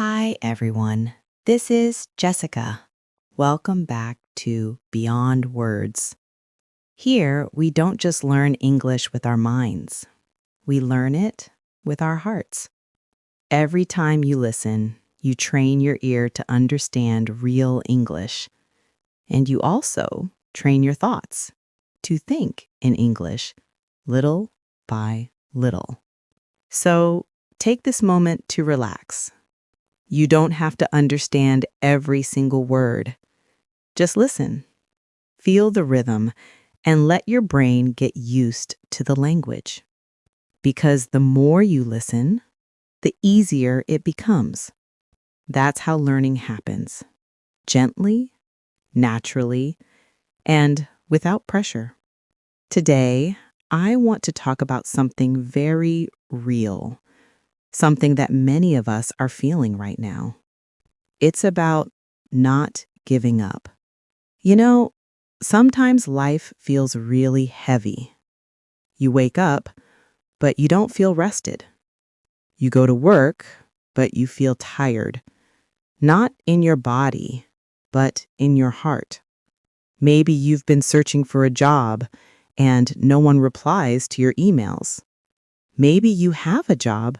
Hi, everyone. This is Jessica. Welcome back to Beyond Words. Here, we don't just learn English with our minds, we learn it with our hearts. Every time you listen, you train your ear to understand real English, and you also train your thoughts to think in English little by little. So take this moment to relax. You don't have to understand every single word. Just listen, feel the rhythm, and let your brain get used to the language. Because the more you listen, the easier it becomes. That's how learning happens. Gently, naturally, and without pressure. Today, I want to talk about something very real, something that many of us are feeling right now. It's about not giving up. You know, sometimes life feels really heavy. You wake up, but you don't feel rested. You go to work, but you feel tired. Not in your body, but in your heart. Maybe you've been searching for a job and no one replies to your emails. Maybe you have a job,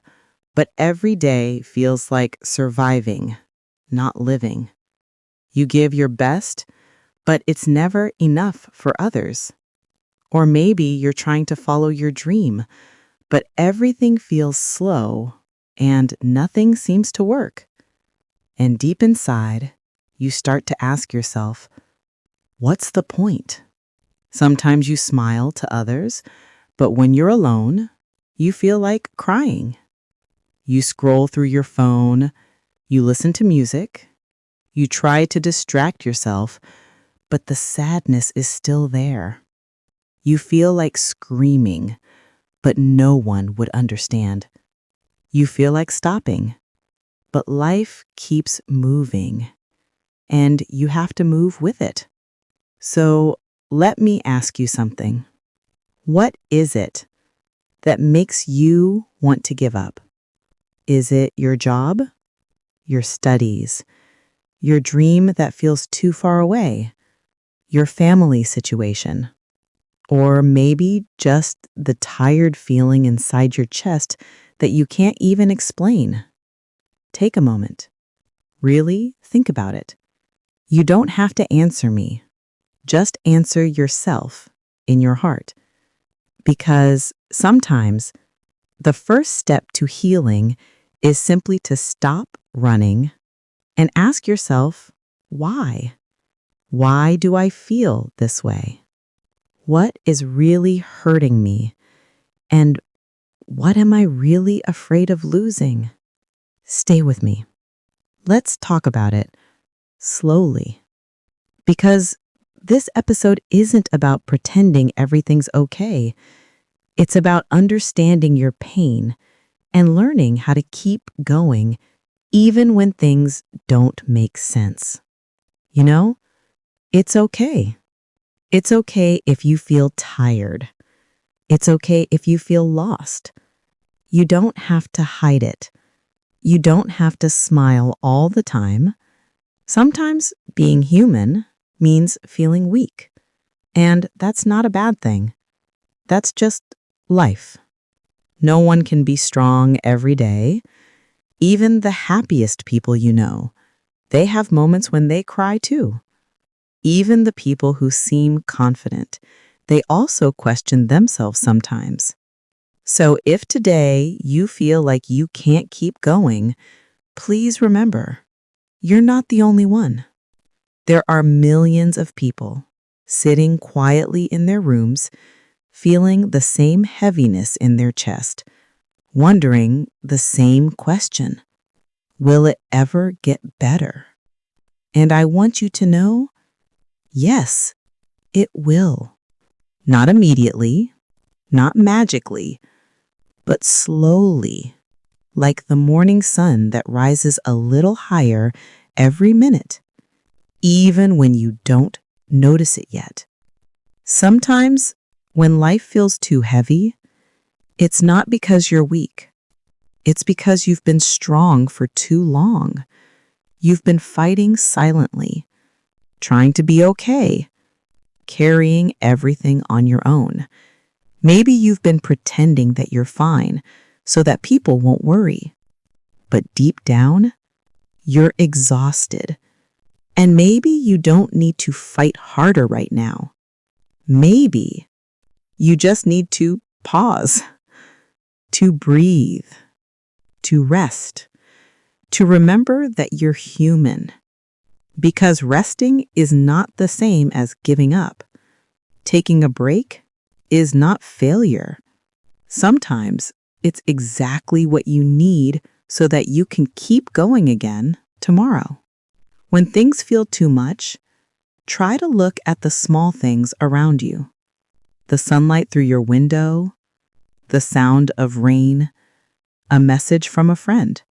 but every day feels like surviving, not living. You give your best, but it's never enough for others. Or maybe you're trying to follow your dream, but everything feels slow and nothing seems to work. And deep inside, you start to ask yourself, what's the point? Sometimes you smile to others, but when you're alone, you feel like crying. You scroll through your phone, you listen to music, you try to distract yourself, but the sadness is still there. You feel like screaming, but no one would understand. You feel like stopping, but life keeps moving, and you have to move with it. So let me ask you something. What is it that makes you want to give up? Is it your job, your studies, your dream that feels too far away, your family situation, or maybe just the tired feeling inside your chest that you can't even explain? Take a moment. Really think about it. You don't have to answer me. Just answer yourself in your heart. Because sometimes the first step to healing is simply to stop running and ask yourself, why? Why do I feel this way? What is really hurting me? And what am I really afraid of losing? Stay with me. Let's talk about it slowly. Because this episode isn't about pretending everything's okay. It's about understanding your pain and learning how to keep going even when things don't make sense. You know, it's okay. It's okay if you feel tired. It's okay if you feel lost. You don't have to hide it. You don't have to smile all the time. Sometimes being human means feeling weak. And that's not a bad thing. That's just life. No one can be strong every day. Even the happiest people you know, they have moments when they cry too. Even the people who seem confident, they also question themselves sometimes. So if today you feel like you can't keep going, please remember, you're not the only one. There are millions of people sitting quietly in their rooms, feeling the same heaviness in their chest, wondering the same question. Will it ever get better? And I want you to know, yes, it will. Not immediately, not magically, but slowly, like the morning sun that rises a little higher every minute, even when you don't notice it yet. Sometimes, when life feels too heavy, it's not because you're weak. It's because you've been strong for too long. You've been fighting silently, trying to be okay, carrying everything on your own. Maybe you've been pretending that you're fine so that people won't worry. But deep down, you're exhausted. And maybe you don't need to fight harder right now. Maybe you just need to pause, to breathe, to rest, to remember that you're human. Because resting is not the same as giving up. Taking a break is not failure. Sometimes it's exactly what you need so that you can keep going again tomorrow. When things feel too much, try to look at the small things around you. The sunlight through your window, the sound of rain, a message from a friend,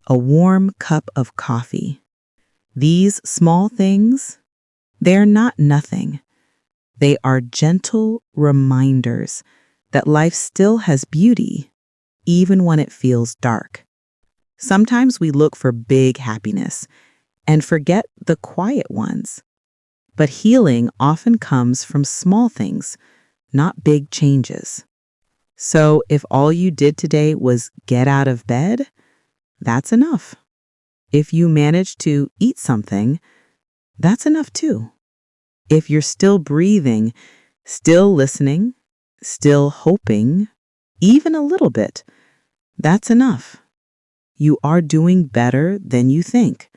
a warm cup of coffee. These small things, they're not nothing. They are gentle reminders that life still has beauty, even when it feels dark. Sometimes we look for big happiness and forget the quiet ones. But healing often comes from small things, not big changes. So if all you did today was get out of bed, that's enough. If you managed to eat something, that's enough too. If you're still breathing, still listening, still hoping, even a little bit, that's enough. You are doing better than you think.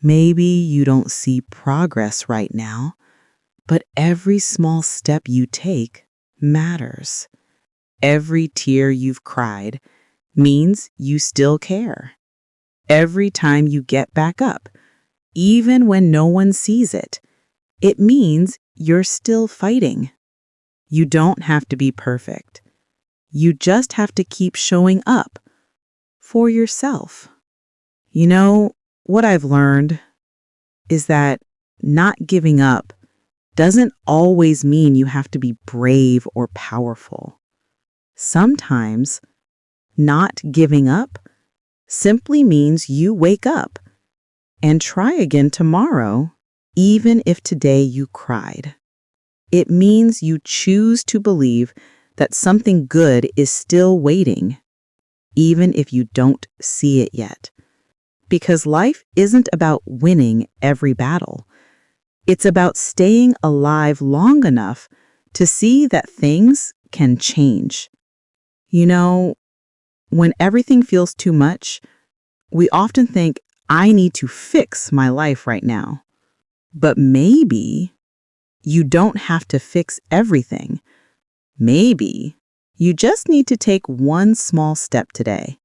Maybe you don't see progress right now, but every small step you take matters. Every tear you've cried means you still care. Every time you get back up, even when no one sees it, it means you're still fighting. You don't have to be perfect. You just have to keep showing up for yourself. You know, what I've learned is that not giving up doesn't always mean you have to be brave or powerful. Sometimes not giving up simply means you wake up and try again tomorrow, even if today you cried. It means you choose to believe that something good is still waiting, even if you don't see it yet. Because life isn't about winning every battle. It's about staying alive long enough to see that things can change. You know, when everything feels too much, we often think, I need to fix my life right now. But maybe you don't have to fix everything. Maybe you just need to take one small step today.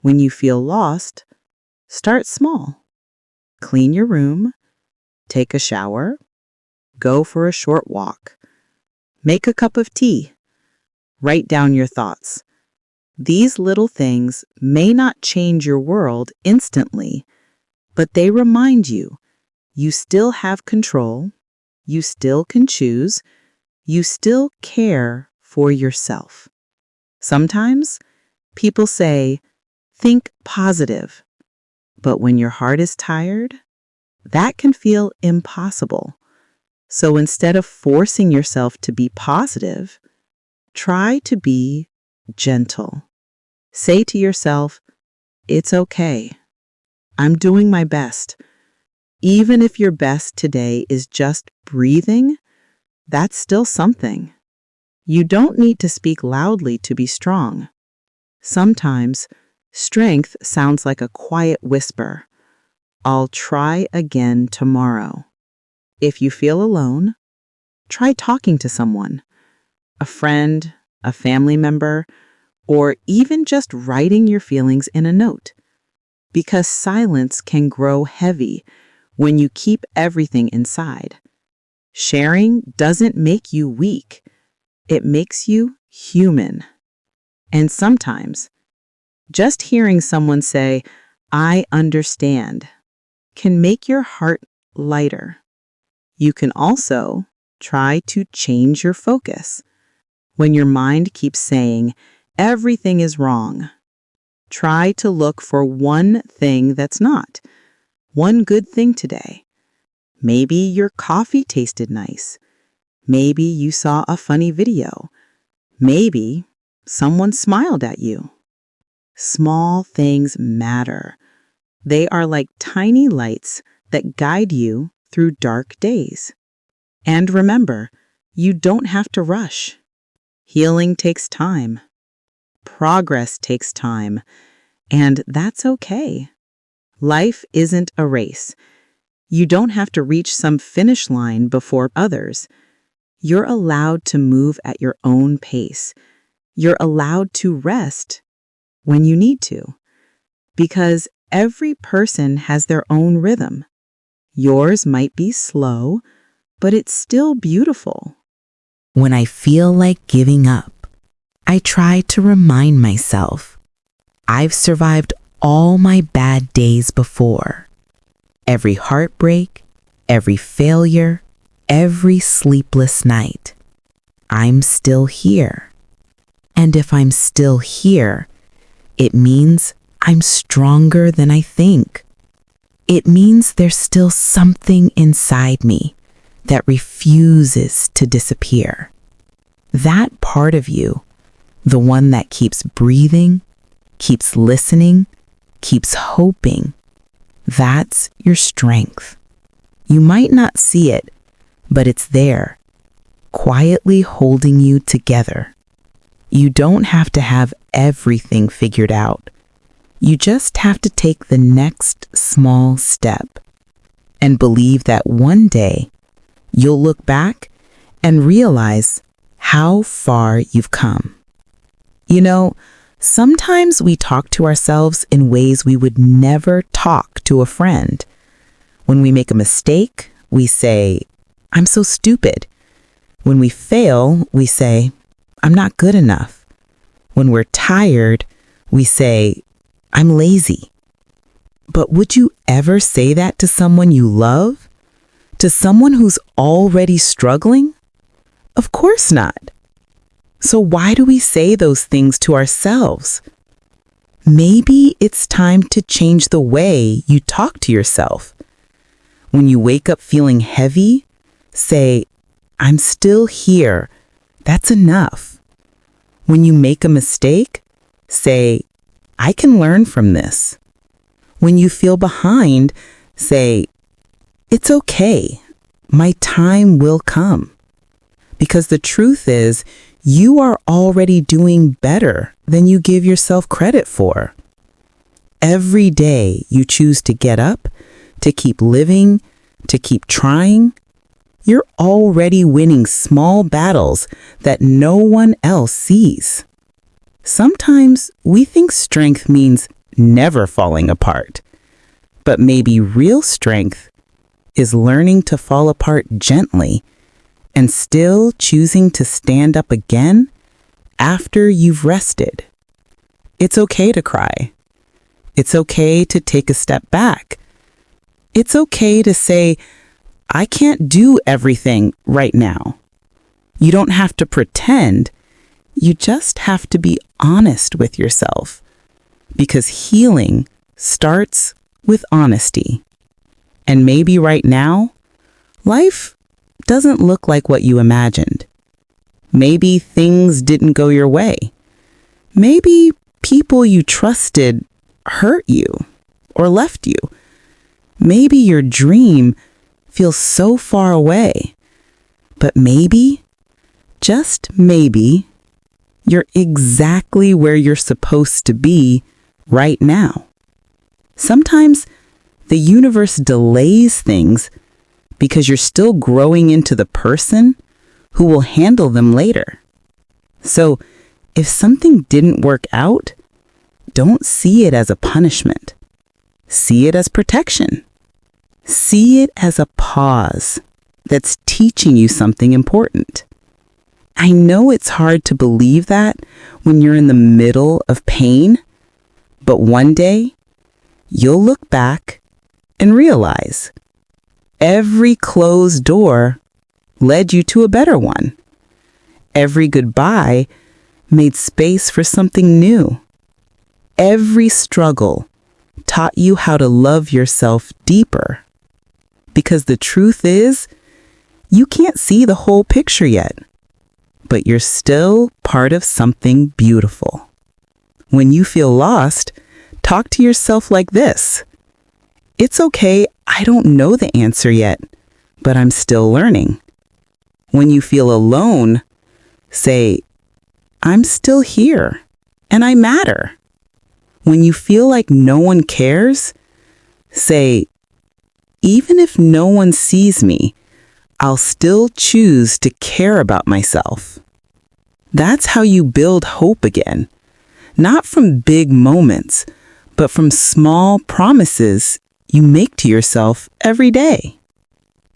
When you feel lost, start small. Clean your room, take a shower, go for a short walk, make a cup of tea, write down your thoughts. These little things may not change your world instantly, but they remind you still have control, you still can choose, you still care for yourself. Sometimes people say, think positive, but when your heart is tired, that can feel impossible. So instead of forcing yourself to be positive, try to be gentle. Say to yourself, it's okay. I'm doing my best. Even if your best today is just breathing, that's still something. You don't need to speak loudly to be strong. Sometimes, strength sounds like a quiet whisper. I'll try again tomorrow. If you feel alone, try talking to someone, a friend, a family member, or even just writing your feelings in a note. Because silence can grow heavy when you keep everything inside. Sharing doesn't make you weak. It makes you human. And sometimes, just hearing someone say, I understand, can make your heart lighter. You can also try to change your focus. When your mind keeps saying, everything is wrong, Try to look for one thing that's not. One good thing today. Maybe your coffee tasted nice. Maybe you saw a funny video. Maybe someone smiled at you. Small things matter. They are like tiny lights that guide you through dark days. And remember, you don't have to rush. Healing takes time. Progress takes time. And that's okay. Life isn't a race. You don't have to reach some finish line before others. You're allowed to move at your own pace. You're allowed to rest when you need to. Because every person has their own rhythm. Yours might be slow, but it's still beautiful. When I feel like giving up, I try to remind myself, I've survived all my bad days before. Every heartbreak, every failure, every sleepless night. I'm still here. And if I'm still here, it means I'm stronger than I think. It means there's still something inside me that refuses to disappear. That part of you, the one that keeps breathing, keeps listening, keeps hoping, that's your strength. You might not see it, but it's there, quietly holding you together. You don't have to have everything figured out. You just have to take the next small step and believe that one day you'll look back and realize how far you've come. You know, sometimes we talk to ourselves in ways we would never talk to a friend. When we make a mistake, we say, I'm so stupid. When we fail, we say, I'm not good enough. When we're tired, we say, I'm lazy. But would you ever say that to someone you love? To someone who's already struggling? Of course not. So why do we say those things to ourselves? Maybe it's time to change the way you talk to yourself. When you wake up feeling heavy, say, I'm still here. That's enough. When you make a mistake, say, I can learn from this. When you feel behind, say, it's okay. My time will come. Because the truth is, you are already doing better than you give yourself credit for. Every day you choose to get up, to keep living, to keep trying, you're already winning small battles that no one else sees. Sometimes we think strength means never falling apart, but maybe real strength is learning to fall apart gently and still choosing to stand up again after you've rested. It's okay to cry. It's okay to take a step back. It's okay to say, I can't do everything right now. You don't have to pretend. You just have to be honest with yourself. Because healing starts with honesty. And maybe right now, life doesn't look like what you imagined. Maybe things didn't go your way. Maybe people you trusted hurt you or left you. Maybe your dream feels so far away. But maybe, just maybe, you're exactly where you're supposed to be right now. Sometimes the universe delays things because you're still growing into the person who will handle them later. So if something didn't work out, don't see it as a punishment. See it as protection. See it as a pause that's teaching you something important. I know it's hard to believe that when you're in the middle of pain, but one day you'll look back and realize every closed door led you to a better one. Every goodbye made space for something new. every struggle taught you how to love yourself deeper. Because the truth is, you can't see the whole picture yet, but you're still part of something beautiful. When you feel lost, talk to yourself like this. It's okay, I don't know the answer yet, but I'm still learning. When you feel alone, say, I'm still here, and I matter. When you feel like no one cares, say, even if no one sees me, I'll still choose to care about myself. That's how you build hope again, not from big moments, but from small promises you make to yourself every day.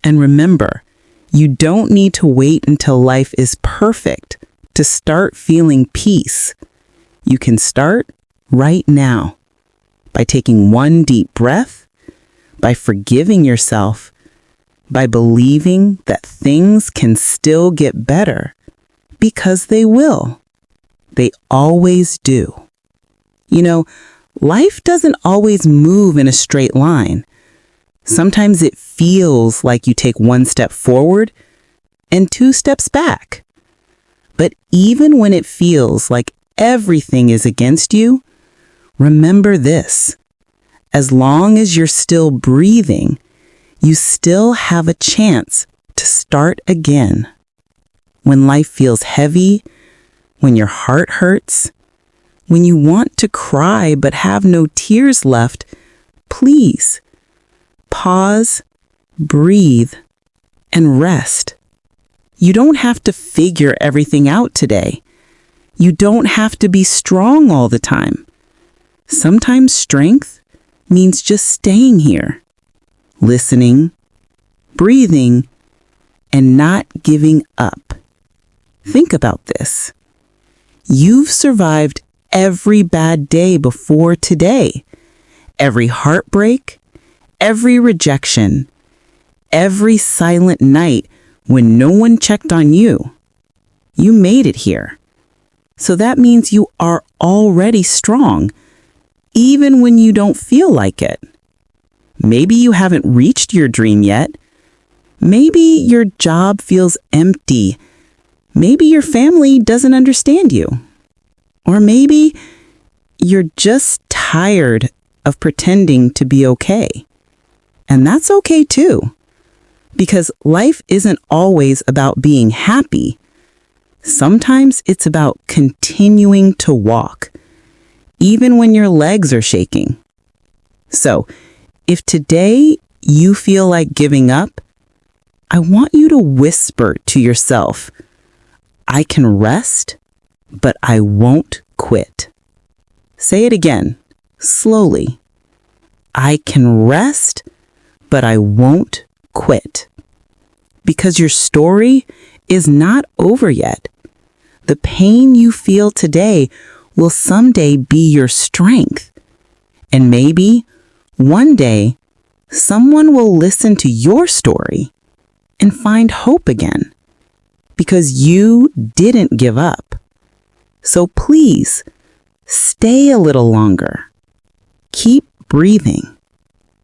And remember, you don't need to wait until life is perfect to start feeling peace. You can start right now by taking one deep breath, by forgiving yourself, by believing that things can still get better, because they will. They always do. You know, life doesn't always move in a straight line. Sometimes it feels like you take one step forward and 2 steps back. But even when it feels like everything is against you, remember this. As long as you're still breathing, you still have a chance to start again. When life feels heavy, when your heart hurts, when you want to cry but have no tears left, please pause, breathe, and rest. You don't have to figure everything out today. You don't have to be strong all the time. Sometimes strength means just staying here, listening, breathing, and not giving up. Think about this. You've survived every bad day before today, every heartbreak, every rejection, every silent night when no one checked on you. You made it here. So that means you are already strong, even when you don't feel like it. Maybe you haven't reached your dream yet. Maybe your job feels empty. Maybe your family doesn't understand you. Or maybe you're just tired of pretending to be okay. And that's okay too, because life isn't always about being happy. Sometimes it's about continuing to walk, even when your legs are shaking. So, if today you feel like giving up, I want you to whisper to yourself, I can rest, but I won't quit. Say it again, slowly. I can rest, but I won't quit. Because your story is not over yet. The pain you feel today will someday be your strength. And maybe one day, someone will listen to your story and find hope again, because you didn't give up. So please, stay a little longer. Keep breathing.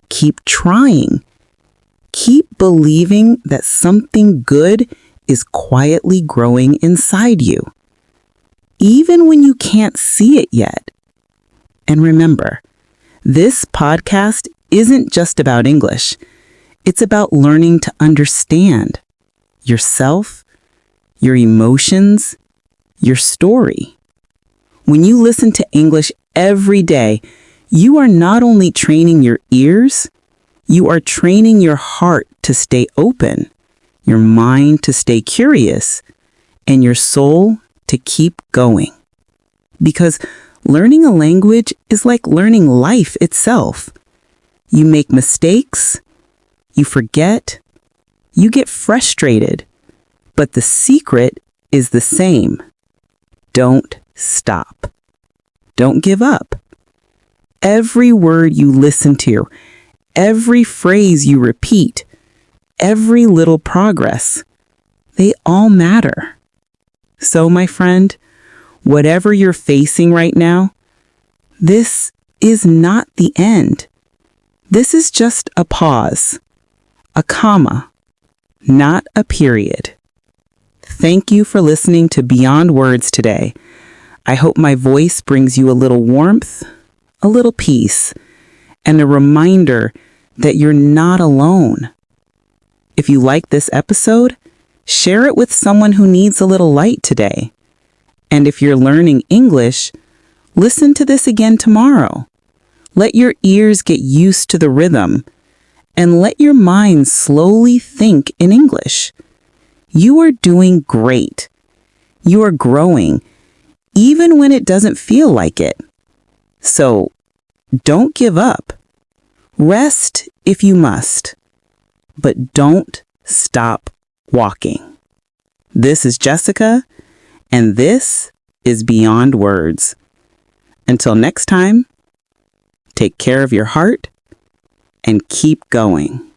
Keep trying. Keep believing that something good is quietly growing inside you, even when you can't see it yet. And remember, this podcast isn't just about English. It's about learning to understand yourself, your emotions, your story. When you listen to English every day, you are not only training your ears, you are training your heart to stay open, your mind to stay curious, and your soul to keep going. Because learning a language is like learning life itself. You make mistakes, you forget, you get frustrated, but the secret is the same. Don't stop. Don't give up. Every word you listen to, every phrase you repeat, every little progress, they all matter. So, my friend, whatever you're facing right now, This is not the end. This is just a pause, a comma, not a period. Thank you for listening to Beyond Words today. I hope my voice brings you a little warmth, a little peace, and a reminder that you're not alone. If you like this episode, share it with someone who needs a little light today. And if you're learning English, listen to this again tomorrow. Let your ears get used to the rhythm, and let your mind slowly think in English. You are doing great. You are growing, even when it doesn't feel like it. So, don't give up. Rest if you must, but don't stop walking. This is Jessica, and this is Beyond Words. Until next time, take care of your heart and keep going.